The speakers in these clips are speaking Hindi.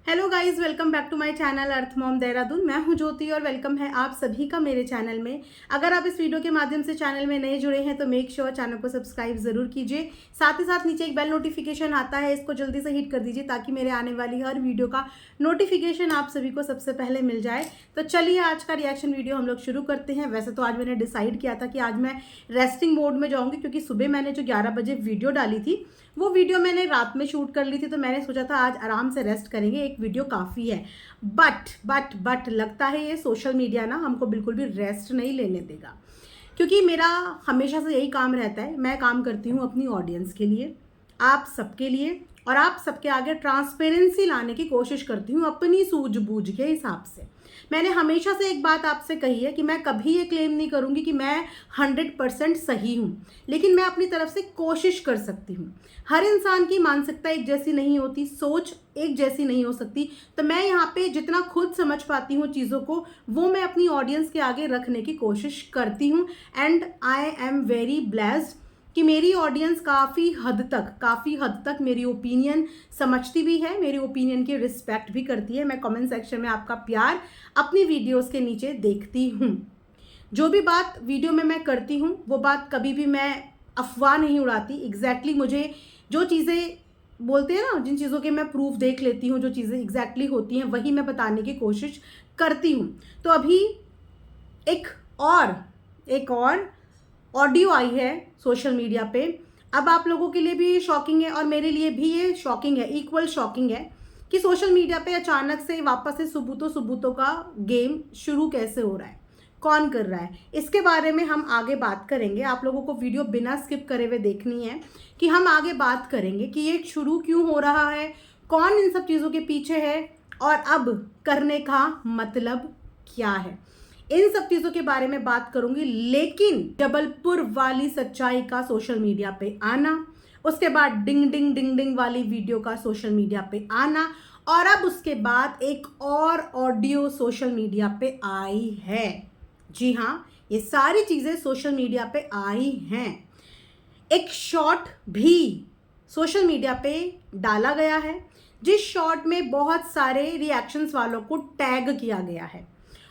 Hello guys, welcome back to my channel Earth Mom Dehradun. मैं हूं ज्योति और वेलकम है आप सभी का मेरे चैनल में। अगर आप इस वीडियो के माध्यम से चैनल में नए जुड़े हैं तो मेक श्योर चैनल को सब्सक्राइब जरूर कीजिए। साथ ही साथ नीचे एक बेल नोटिफिकेशन आता है, इसको जल्दी से हिट कर दीजिए ताकि मेरे आने वाली हर वीडियो का नोटिफिकेशन आप सभी को सबसे पहले मिल जाए। तो चलिए आज का रिएक्शन वीडियो हम लोग शुरू करते हैं। वैसे तो आज मैंने डिसाइड किया था कि आज मैं रेस्टिंग मोड में जाऊँगी, क्योंकि सुबह मैंने जो 11 बजे वीडियो डाली थी वो वीडियो मैंने रात में शूट कर ली थी, तो मैंने सोचा था आज आराम से रेस्ट करेंगे, एक वीडियो काफ़ी है। बट लगता है ये सोशल मीडिया ना हमको बिल्कुल भी रेस्ट नहीं लेने देगा, क्योंकि मेरा हमेशा से यही काम रहता है। मैं काम करती हूँ अपनी ऑडियंस के लिए, आप सबके लिए, और आप सबके आगे ट्रांसपेरेंसी लाने की कोशिश करती हूँ अपनी सूझबूझ के हिसाब से। मैंने हमेशा से एक बात आपसे कही है कि मैं कभी ये क्लेम नहीं करूँगी कि मैं 100% सही हूँ, लेकिन मैं अपनी तरफ से कोशिश कर सकती हूँ। हर इंसान की मानसिकता एक जैसी नहीं होती, सोच एक जैसी नहीं हो सकती। तो मैं यहाँ पे जितना खुद समझ पाती हूँ चीज़ों को, वो मैं अपनी ऑडियंस के आगे रखने की कोशिश करती हूँ। And I am very blessed कि मेरी ऑडियंस काफ़ी हद तक मेरी ओपिनियन समझती भी है, मेरी ओपिनियन की रिस्पेक्ट भी करती है। मैं कमेंट सेक्शन में आपका प्यार अपनी वीडियोस के नीचे देखती हूँ। जो भी बात वीडियो में मैं करती हूँ वो बात कभी भी मैं अफवाह नहीं उड़ाती। एग्जैक्टली मुझे जो चीज़ें बोलते हैं ना, जिन चीज़ों के मैं प्रूफ देख लेती हूँ, जो चीज़ें एग्जैक्टली होती हैं वही मैं बताने की कोशिश करती हूँ। तो अभी एक और ऑडियो आई है सोशल मीडिया पे। अब आप लोगों के लिए भी ये शॉकिंग है और मेरे लिए भी ये शॉकिंग है, इक्वल शॉकिंग है कि सोशल मीडिया पे अचानक से वापस से सबूतों का गेम शुरू कैसे हो रहा है, कौन कर रहा है, इसके बारे में हम आगे बात करेंगे। आप लोगों को वीडियो बिना स्किप करे हुए देखनी है कि हम आगे बात करेंगे कि ये शुरू क्यों हो रहा है, कौन इन सब चीज़ों के पीछे है और अब करने का मतलब क्या है। इन सब चीज़ों के बारे में बात करूंगी, लेकिन जबलपुर वाली सच्चाई का सोशल मीडिया पे आना, उसके बाद डिंग डिंग डिंग डिंग वाली वीडियो का सोशल मीडिया पे आना, और अब उसके बाद एक और ऑडियो सोशल मीडिया पे आई है। जी हाँ, ये सारी चीज़ें सोशल मीडिया पे आई हैं। एक शॉट भी सोशल मीडिया पे डाला गया है, जिस शॉट में बहुत सारे रिएक्शंस वालों को टैग किया गया है,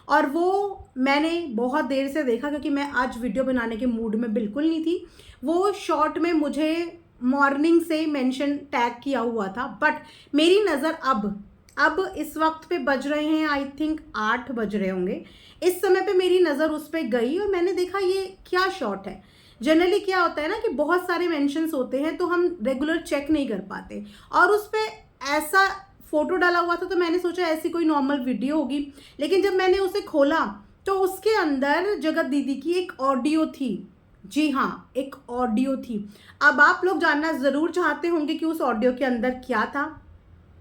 और वो मैंने बहुत देर से देखा क्योंकि मैं आज वीडियो बनाने के मूड में बिल्कुल नहीं थी। वो शॉट में मुझे मॉर्निंग से मेंशन टैग किया हुआ था, बट मेरी नज़र अब इस वक्त पे बज रहे हैं, आई थिंक 8 बज रहे होंगे। इस समय पे मेरी नज़र उस पर गई और मैंने देखा ये क्या शॉट है। जनरली क्या होता है ना कि बहुत सारे मेंशंस होते हैं तो हम रेगुलर चेक नहीं कर पाते, और उस पर ऐसा फोटो डाला हुआ था तो मैंने सोचा ऐसी कोई नॉर्मल वीडियो होगी। लेकिन जब मैंने उसे खोला तो उसके अंदर जगत दीदी की एक ऑडियो थी। जी हाँ, एक ऑडियो थी। अब आप लोग जानना ज़रूर चाहते होंगे कि उस ऑडियो के अंदर क्या था।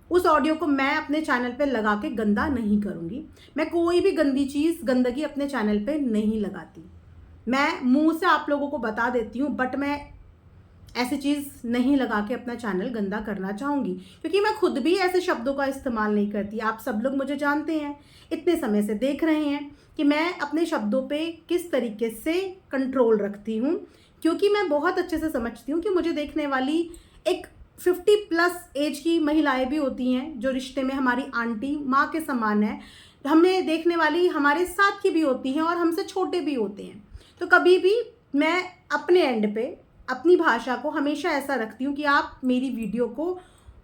उस ऑडियो को मैं अपने चैनल पे लगा के गंदा नहीं करूँगी। मैं कोई भी गंदगी अपने चैनल पे नहीं लगाती। मैं मुंह से आप लोगों को बता देती हूँ, बट मैं ऐसी चीज़ नहीं लगा के अपना चैनल गंदा करना चाहूँगी, क्योंकि मैं खुद भी ऐसे शब्दों का इस्तेमाल नहीं करती। आप सब लोग मुझे जानते हैं, इतने समय से देख रहे हैं कि मैं अपने शब्दों पे किस तरीके से कंट्रोल रखती हूँ, क्योंकि मैं बहुत अच्छे से समझती हूँ कि मुझे देखने वाली एक 50+ एज की महिलाएं भी होती हैं जो रिश्ते में हमारी आंटी माँ के समान है। हमें देखने वाली हमारे साथ की भी होती हैं और हमसे छोटे भी होते हैं। तो कभी भी मैं अपने एंड पे अपनी भाषा को हमेशा ऐसा रखती हूँ कि आप मेरी वीडियो को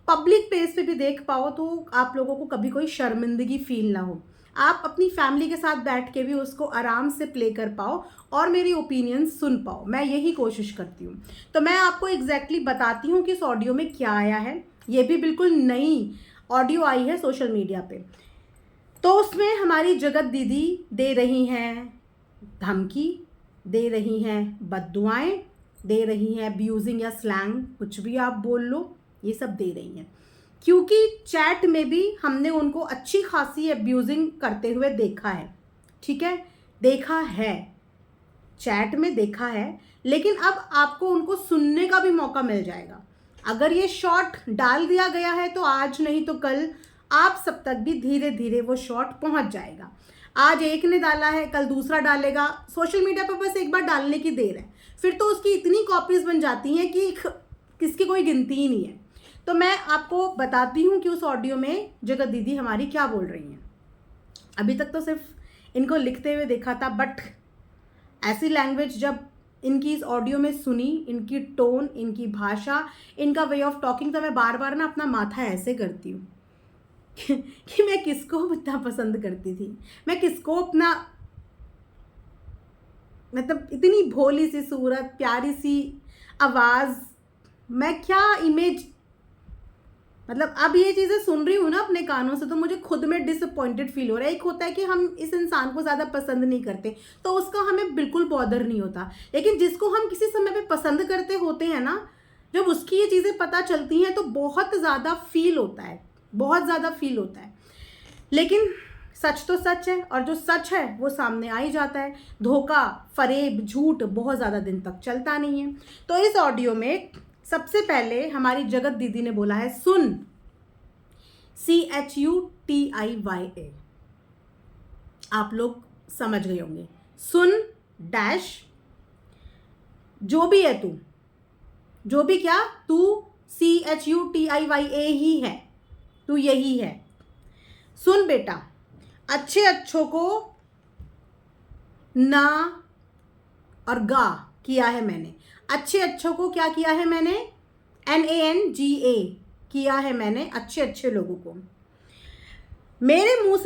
पब्लिक पेज पे भी देख पाओ तो आप लोगों को कभी कोई शर्मिंदगी फील ना हो। आप अपनी फैमिली के साथ बैठ के भी उसको आराम से प्ले कर पाओ और मेरी ओपिनियन सुन पाओ। मैं यही कोशिश करती हूँ। तो मैं आपको एग्जैक्टली बताती हूँ कि इस ऑडियो में क्या आया है। ये भी बिल्कुल नई ऑडियो आई है सोशल मीडिया पे। तो उसमें हमारी जगत दीदी दे रही हैं धमकी, दे रही हैं बद्दुआएं, दे रही हैं अब्यूजिंग या स्लैंग, कुछ भी आप बोल लो, ये सब दे रही हैं। क्योंकि चैट में भी हमने उनको अच्छी खासी अब्यूजिंग करते हुए देखा है। ठीक है, देखा है, चैट में देखा है, लेकिन अब आपको उनको सुनने का भी मौका मिल जाएगा। अगर ये शॉट डाल दिया गया है तो आज नहीं तो कल आप सब तक भी धीरे धीरे वो शॉट पहुंच जाएगा। आज एक ने डाला है, कल दूसरा डालेगा। सोशल मीडिया पर बस एक बार डालने की देर है, फिर तो उसकी इतनी कॉपीज बन जाती हैं कि किसकी कोई गिनती ही नहीं है। तो मैं आपको बताती हूँ कि उस ऑडियो में जगत दीदी हमारी क्या बोल रही हैं। अभी तक तो सिर्फ इनको लिखते हुए देखा था, बट ऐसी लैंग्वेज जब इनकी इस ऑडियो में सुनी, इनकी टोन, इनकी भाषा, इनका वे ऑफ टॉकिंग, तो मैं बार बार ना अपना माथा ऐसे करती हूँ कि मैं किसको इतना पसंद करती थी, मैं किसको अपना, मतलब इतनी भोली सी सूरत, प्यारी सी आवाज़, मैं क्या इमेज, मतलब अब ये चीज़ें सुन रही हूँ ना अपने कानों से तो मुझे खुद में डिसअपॉइंटेड फील हो रहा है। एक होता है कि हम इस इंसान को ज़्यादा पसंद नहीं करते तो उसका हमें बिल्कुल बॉदर नहीं होता, लेकिन जिसको हम किसी समय पे पसंद करते होते हैं ना, जब उसकी ये चीज़ें पता चलती हैं तो बहुत ज़्यादा फील होता है, बहुत ज़्यादा फील होता है। लेकिन सच तो सच है, और जो सच है वो सामने आ ही जाता है। धोखा, फरेब, झूठ बहुत ज़्यादा दिन तक चलता नहीं है। तो इस ऑडियो में सबसे पहले हमारी जगत दीदी ने बोला है सुन, CHUTIYA, आप लोग समझ गए होंगे। सुन डैश, जो भी है तू, जो भी क्या, तू CHUTIYA ही है, तू यही है। सुन बेटा, अच्छे अच्छों को ना और गा किया है मैंने, अच्छे अच्छों को क्या किया है मैंने, NANGA किया है मैंने, अच्छे अच्छे लोगों को। मेरे मुंह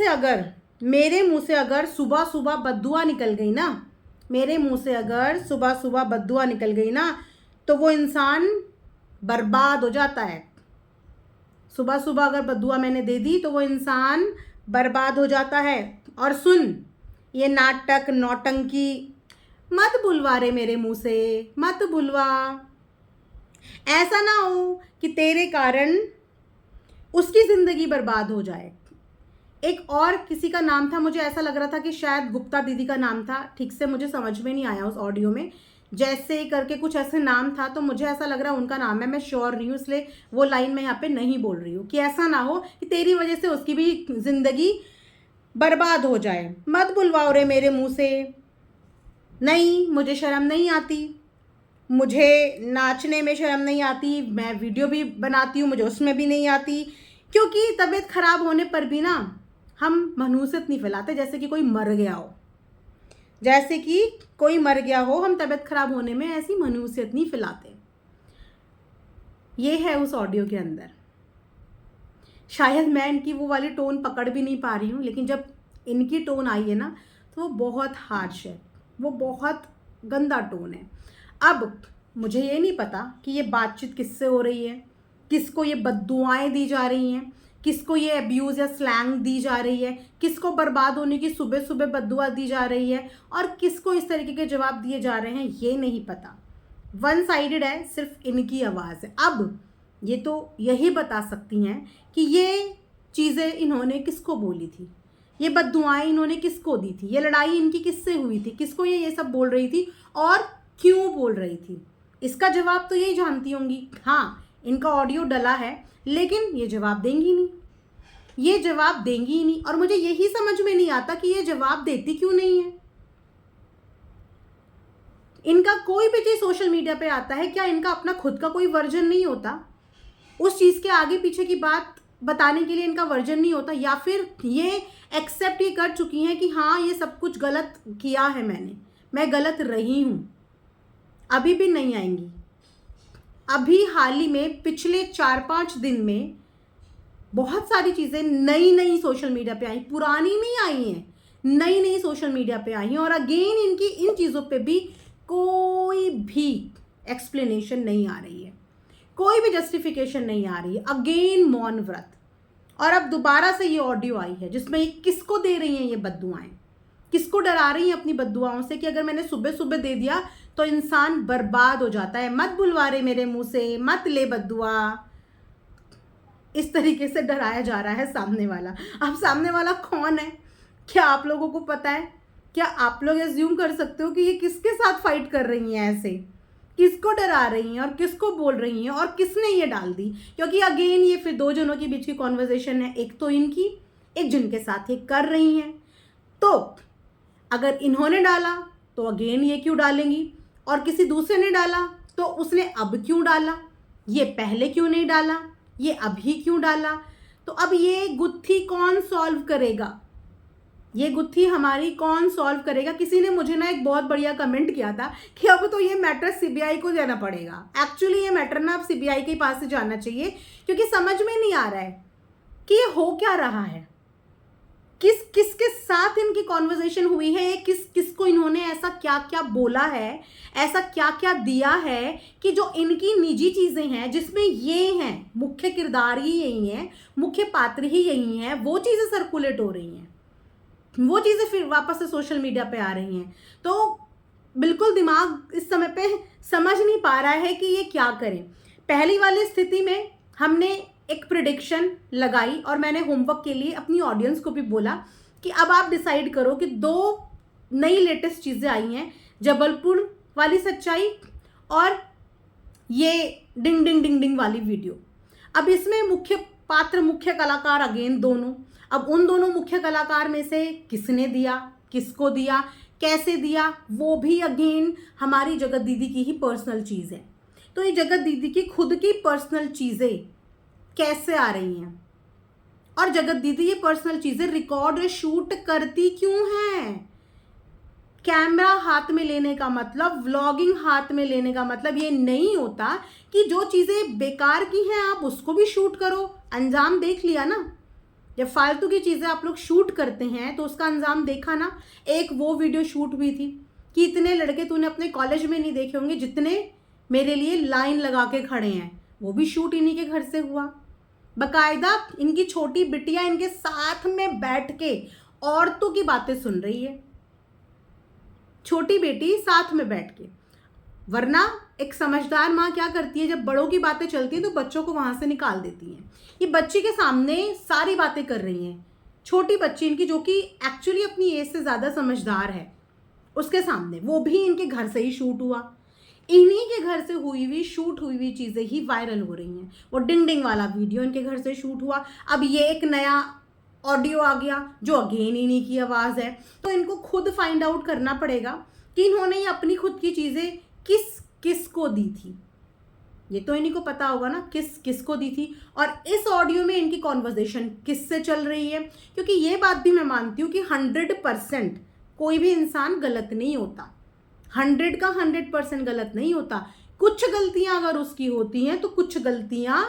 से अगर सुबह सुबह बद्दुआ निकल गई ना, मेरे मुंह से अगर सुबह सुबह बद्दुआ निकल गई ना, तो वो इंसान बर्बाद हो जाता है। सुबह सुबह अगर बद्दुआ मैंने दे दी तो वो इंसान बर्बाद हो जाता है। और सुन, ये नाटक नौटंकी मत बुलवा रे मेरे मुंह से, मत बुलवा। ऐसा ना हो कि तेरे कारण उसकी ज़िंदगी बर्बाद हो जाए। एक और किसी का नाम था, मुझे ऐसा लग रहा था कि शायद गुप्ता दीदी का नाम था, ठीक से मुझे समझ में नहीं आया उस ऑडियो में, जैसे करके कुछ ऐसे नाम था, तो मुझे ऐसा लग रहा है उनका नाम है, मैं श्योर नहीं हूँ, इसलिए वो लाइन मैं यहाँ पे नहीं बोल रही हूँ कि ऐसा ना हो कि तेरी वजह से उसकी भी ज़िंदगी बर्बाद हो जाए। मत बुलवाओ रे मेरे मुँह से। नहीं, मुझे शर्म नहीं आती, मुझे नाचने में शर्म नहीं आती, मैं वीडियो भी बनाती हूँ, मुझे उसमें भी नहीं आती, क्योंकि तबीयत ख़राब होने पर भी ना हम मनहूसियत नहीं फैलाते, जैसे कि कोई मर गया हो, जैसे कि कोई मर गया हो, हम तबीयत ख़राब होने में ऐसी मनहूसियत नहीं फैलाते। ये है उस ऑडियो के अंदर। शायद मैं इनकी वो वाली टोन पकड़ भी नहीं पा रही हूँ, लेकिन जब इनकी टोन आई है ना तो वो बहुत हार्श है, वो बहुत गंदा टोन है। अब मुझे ये नहीं पता कि ये बातचीत किससे हो रही है, किसको ये बद्दुआएं दी जा रही हैं, किसको ये अब्यूज़ या स्लैंग दी जा रही है, किसको बर्बाद होने की सुबह सुबह बद्दुआ दी जा रही है, और किसको इस तरीके के जवाब दिए जा रहे हैं, ये नहीं पता। वन साइडेड है, सिर्फ इनकी आवाज़ है। अब ये तो यही बता सकती हैं कि ये चीज़ें इन्होंने किसको बोली थी, ये बद्दुआएं इन्होंने किसको दी थी, ये लड़ाई इनकी किससे हुई थी, किसको ये सब बोल रही थी और क्यों बोल रही थी। इसका जवाब तो यही जानती होंगी। हाँ, इनका ऑडियो डला है, लेकिन ये जवाब देंगी नहीं, ये जवाब देंगी ही नहीं। और मुझे यही समझ में नहीं आता कि ये जवाब देती क्यों नहीं है। इनका कोई भी चीज़ सोशल मीडिया पे आता है, क्या इनका अपना खुद का कोई वर्जन नहीं होता, उस चीज़ के आगे पीछे की बात बताने के लिए इनका वर्जन नहीं होता, या फिर ये एक्सेप्ट ये कर चुकी हैं कि हाँ ये सब कुछ गलत किया है मैंने, मैं गलत रही हूँ। अभी भी नहीं आएंगी। अभी हाल ही में पिछले 4-5 दिन में बहुत सारी चीज़ें नई नई सोशल मीडिया पे आई, पुरानी नहीं आई हैं, नई नई सोशल मीडिया पे आई हैं, और अगेन इनकी इन चीज़ों पे भी कोई भी एक्सप्लेनेशन नहीं आ रही है, कोई भी जस्टिफिकेशन नहीं आ रही है। अगेन मौन व्रत, और अब दोबारा से ये ऑडियो आई है जिसमें ये किसको दे रही हैं, ये बद्दुआएं किसको डरा रही हैं अपनी बद्दुआओं से कि अगर मैंने सुबह सुबह दे दिया तो इंसान बर्बाद हो जाता है, मत बुलवा रहे मेरे मुंह से, मत ले बद्दुआ। इस तरीके से डराया जा रहा है सामने वाला। अब सामने वाला कौन है, क्या आप लोगों को पता है? क्या आप लोग एज्यूम कर सकते हो कि ये किसके साथ फाइट कर रही हैं, ऐसे किसको डरा रही हैं और किसको बोल रही हैं और किसने ये डाल दी? क्योंकि अगेन ये फिर दो जनों के बीच की कॉन्वर्जेशन है, एक तो इनकी, एक जिनके साथ ये कर रही हैं। तो अगर इन्होंने डाला तो अगेन ये क्यों डालेंगी, और किसी दूसरे ने डाला तो उसने अब क्यों डाला, ये पहले क्यों नहीं डाला, ये अभी क्यों डाला? तो अब ये गुत्थी कौन सॉल्व करेगा? ये गुत्थी हमारी कौन सॉल्व करेगा? किसी ने मुझे ना एक बहुत बढ़िया कमेंट किया था कि अब तो ये मैटर सीबीआई को देना पड़ेगा। एक्चुअली ये मैटर ना अब सीबीआई के पास से जाना चाहिए, क्योंकि समझ में नहीं आ रहा है कि ये हो क्या रहा है, किसके साथ इनकी कॉन्वर्सेशन हुई है, किसको इन्होंने ऐसा क्या क्या बोला है, ऐसा क्या क्या दिया है कि जो इनकी निजी चीज़ें हैं, जिसमें ये हैं, मुख्य किरदार ही यही हैं, मुख्य पात्र ही यही हैं, वो चीज़ें सर्कुलेट हो रही हैं, वो चीज़ें फिर वापस से सोशल मीडिया पे आ रही हैं। तो बिल्कुल दिमाग इस समय पे समझ नहीं पा रहा है कि ये क्या करें। पहली वाली स्थिति में हमने एक प्रिडिक्शन लगाई और मैंने होमवर्क के लिए अपनी ऑडियंस को भी बोला कि अब आप डिसाइड करो कि 2 नई लेटेस्ट चीज़ें आई हैं, जबलपुर वाली सच्चाई और ये डिंग डिंग डिंग डिंग वाली वीडियो। अब इसमें मुख्य पात्र, मुख्य कलाकार अगेन दोनों। अब उन दोनों मुख्य कलाकार में से किसने दिया, किसको दिया, कैसे दिया, वो भी अगेन हमारी जगत दीदी की ही पर्सनल चीज़ है। तो ये जगत दीदी की खुद की पर्सनल चीज़ें कैसे आ रही हैं, और जगत दीदी ये पर्सनल चीज़ें रिकॉर्ड या शूट करती क्यों हैं? कैमरा हाथ में लेने का मतलब, व्लॉगिंग हाथ में लेने का मतलब ये नहीं होता कि जो चीज़ें बेकार की हैं आप उसको भी शूट करो। अंजाम देख लिया ना, जब फालतू की चीज़ें आप लोग शूट करते हैं तो उसका अंजाम देखा ना। एक वो वीडियो शूट हुई थी कि इतने लड़के तूने अपने कॉलेज में नहीं देखे होंगे जितने मेरे लिए लाइन लगा के खड़े हैं, वो भी शूट इन्हीं के घर से हुआ। बकायदा इनकी छोटी बिटिया इनके साथ में बैठ के औरतों की बातें सुन रही है, छोटी बेटी साथ में बैठ के। वरना एक समझदार माँ क्या करती है, जब बड़ों की बातें चलती हैं तो बच्चों को वहां से निकाल देती हैं। ये बच्ची के सामने सारी बातें कर रही हैं, छोटी बच्ची इनकी, जो कि एक्चुअली अपनी एज से ज़्यादा समझदार है, उसके सामने। वो भी इनके घर से ही शूट हुआ, इन्हीं के घर से शूट हुई हुई चीज़ें ही वायरल हो रही हैं। वो डिंग डिंग वाला वीडियो इनके घर से शूट हुआ। अब ये एक नया ऑडियो आ गया जो अगेन इन्हीं की आवाज़ है। तो इनको खुद फाइंड आउट करना पड़ेगा कि इन्होंने ये अपनी खुद की चीज़ें किसको दी थी। ये तो इन्हीं को पता होगा ना किसको दी थी, और इस ऑडियो में इनकी कॉन्वर्सेशन किससे चल रही है। क्योंकि ये बात भी मैं मानती हूँ कि 100% कोई भी इंसान गलत नहीं होता, 100 का 100% गलत नहीं होता। कुछ गलतियां अगर उसकी होती हैं तो कुछ गलतियां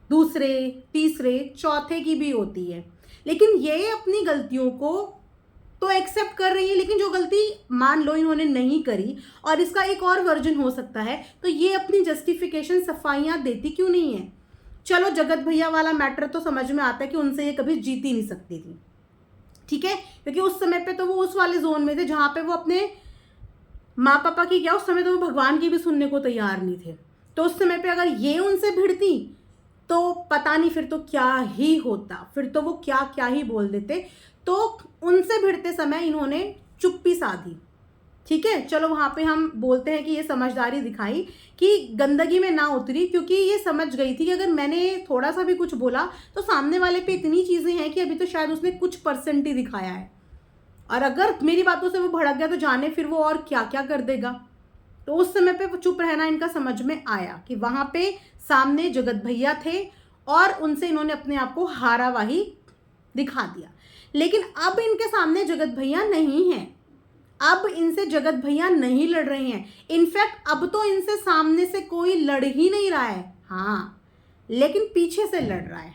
दूसरे, तीसरे, चौथे की भी होती है। लेकिन ये अपनी गलतियों को तो एक्सेप्ट कर रही है, लेकिन जो गलती मान लो इन्होंने नहीं करी और इसका एक और वर्जन हो सकता है, तो ये अपनी जस्टिफिकेशन, सफाइयाँ देती क्यों नहीं है? चलो जगत भैया वाला मैटर तो समझ में आता है कि उनसे ये कभी जीत ही नहीं सकती थी, ठीक है, क्योंकि उस समय पे तो वो उस वाले जोन में थे जहाँ पे वो अपने माँ पापा की क्या, उस समय तो वो भगवान की भी सुनने को तैयार नहीं थे। तो उस समय पे अगर ये उनसे भिड़ती तो पता नहीं फिर तो क्या ही होता, फिर तो वो क्या क्या ही बोल देते। तो उनसे भिड़ते समय इन्होंने चुप्पी साधी, ठीक है। चलो वहाँ पे हम बोलते हैं कि ये समझदारी दिखाई कि गंदगी में ना उतरी, क्योंकि ये समझ गई थी कि अगर मैंने थोड़ा सा भी कुछ बोला तो सामने वाले पे इतनी चीज़ें हैं कि अभी तो शायद उसने कुछ % ही दिखाया है, और अगर मेरी बातों से वो भड़क गया तो जाने फिर वो और क्या क्या कर देगा। तो उस समय पे वो चुप रहना इनका समझ में आया कि वहाँ पे सामने जगत भैया थे और उनसे इन्होंने अपने आप को हारावाही दिखा दिया। लेकिन अब इनके सामने जगत भैया नहीं हैं, अब इनसे जगत भैया नहीं लड़ रहे हैं। इनफैक्ट अब तो इनसे सामने से कोई लड़ ही नहीं रहा है, हाँ, लेकिन पीछे से लड़ रहा है,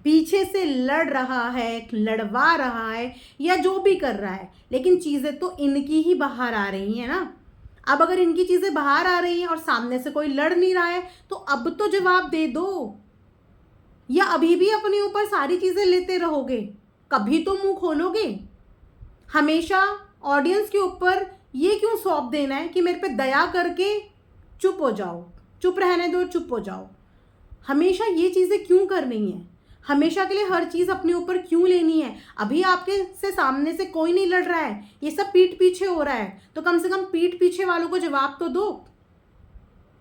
पीछे से लड़ रहा है, लड़वा रहा है या जो भी कर रहा है, लेकिन चीज़ें तो इनकी ही बाहर आ रही हैं ना। अब अगर इनकी चीज़ें बाहर आ रही हैं और सामने से कोई लड़ नहीं रहा है तो अब तो जवाब दे दो, या अभी भी अपने ऊपर सारी चीज़ें लेते रहोगे? कभी तो मुंह खोलोगे। हमेशा ऑडियंस के ऊपर ये क्यों सौंप देना है कि मेरे पे दया करके चुप हो जाओ, चुप रहने दो, चुप हो जाओ? हमेशा ये चीज़ें क्यों करनी है? हमेशा के लिए हर चीज़ अपने ऊपर क्यों लेनी है? अभी आपके से सामने से कोई नहीं लड़ रहा है, ये सब पीठ पीछे हो रहा है, तो कम से कम पीठ पीछे वालों को जवाब तो दो,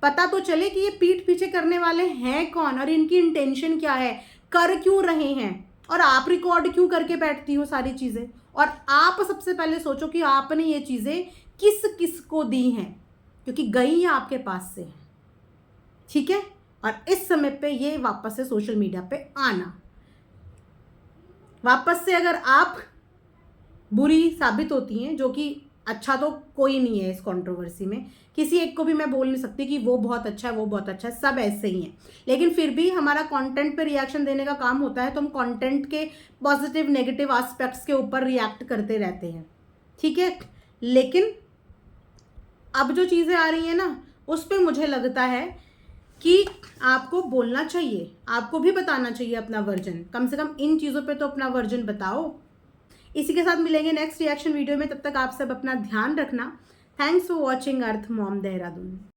पता तो चले कि ये पीठ पीछे करने वाले हैं कौन और इनकी इंटेंशन क्या है, कर क्यों रहे हैं। और आप रिकॉर्ड क्यों करके बैठती हो सारी चीज़ें? और आप सबसे पहले सोचो कि आपने ये चीज़ें किस किस को दी हैं, क्योंकि गई हैं आपके पास से, ठीक है। और इस समय पे ये वापस से सोशल मीडिया पे आना, वापस से अगर आप बुरी साबित होती हैं, जो कि अच्छा तो कोई नहीं है इस कंट्रोवर्सी में, किसी एक को भी मैं बोल नहीं सकती कि वो बहुत अच्छा है, वो बहुत अच्छा है, सब ऐसे ही हैं। लेकिन फिर भी हमारा कंटेंट पे रिएक्शन देने का काम होता है, तो हम कंटेंट के पॉजिटिव नेगेटिव एस्पेक्ट्स के ऊपर रिएक्ट करते रहते हैं, ठीक है। लेकिन अब जो चीज़ें आ रही हैं ना, उस पर मुझे लगता है कि आपको बोलना चाहिए, आपको भी बताना चाहिए अपना वर्जन, कम से कम इन चीज़ों पे तो अपना वर्जन बताओ। इसी के साथ मिलेंगे नेक्स्ट रिएक्शन वीडियो में, तब तक आप सब अपना ध्यान रखना। Thanks for watching earth Mom Dehradun.